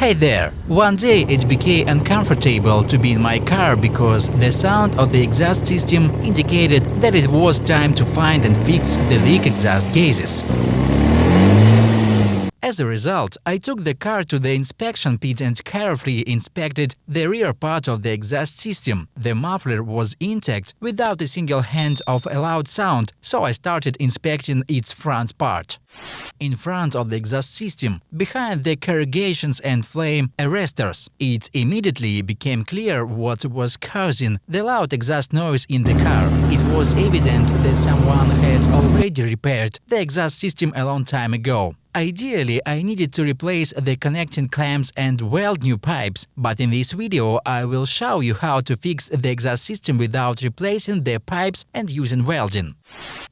Hey there! One day it became uncomfortable to be in my car because the sound of the exhaust system indicated that it was time to find and fix the leak exhaust gases. As a result, I took the car to the inspection pit and carefully inspected the rear part of the exhaust system. The muffler was intact without a single hint of a loud sound, so I started inspecting its front part. In front of the exhaust system, behind the corrugations and flame arresters, it immediately became clear what was causing the loud exhaust noise in the car. It was evident that someone had already repaired the exhaust system a long time ago. Ideally, I needed to replace the connecting clamps and weld new pipes, but in this video I will show you how to fix the exhaust system without replacing the pipes and using welding.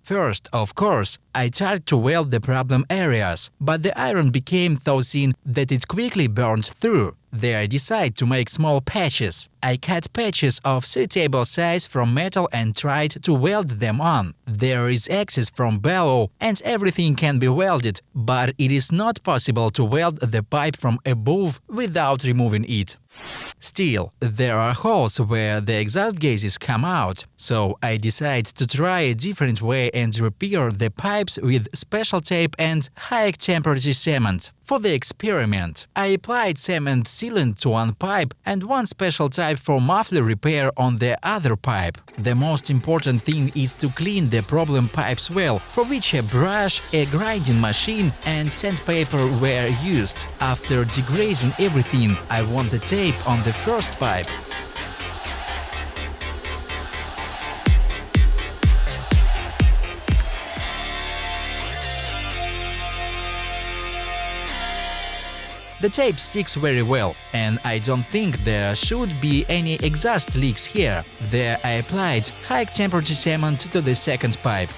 First, of course, I tried to weld the problem areas, but the iron became so thin that it quickly burned through. There I decided to make small patches. I cut patches of suitable size from metal and tried to weld them on. There is access from below and everything can be welded, but it is not possible to weld the pipe from above without removing it. Still, there are holes where the exhaust gases come out, so I decided to try a different way and repair the pipes with special tape and high-temperature cement. For the experiment, I applied cement sealant to one pipe and one special type for muffler repair on the other pipe. The most important thing is to clean the problem pipes well, for which a brush, a grinding machine and sandpaper were used. After degrazing everything, I want the tape on the first pipe. The tape sticks very well, and I don't think there should be any exhaust leaks here. There I applied high-temperature cement to the second pipe.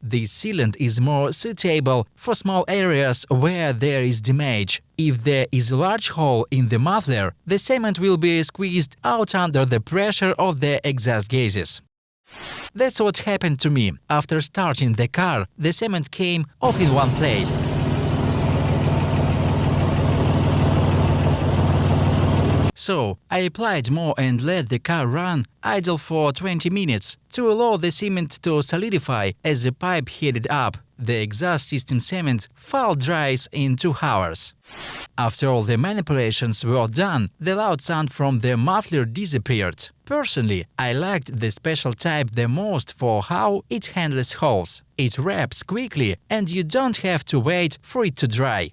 This sealant is more suitable for small areas where there is damage. If there is a large hole in the muffler, the cement will be squeezed out under the pressure of the exhaust gases. That's what happened to me. After starting the car, the cement came off in one place. So, I applied more and let the car run idle for 20 minutes to allow the cement to solidify as the pipe heated up. The exhaust system cement fall dries in 2 hours. After all the manipulations were done, the loud sound from the muffler disappeared. Personally, I liked the special type the most for how it handles holes. It wraps quickly and you don't have to wait for it to dry.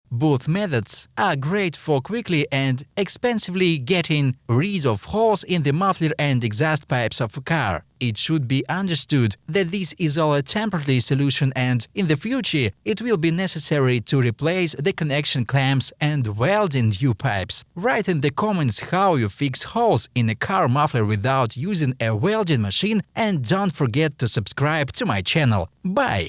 Both methods are great for quickly and expensively getting rid of holes in the muffler and exhaust pipes of a car. It should be understood that this is all a temporary solution and, in the future, it will be necessary to replace the connection clamps and weld in new pipes. Write in the comments how you fix holes in a car muffler without using a welding machine, and don't forget to subscribe to my channel. Bye!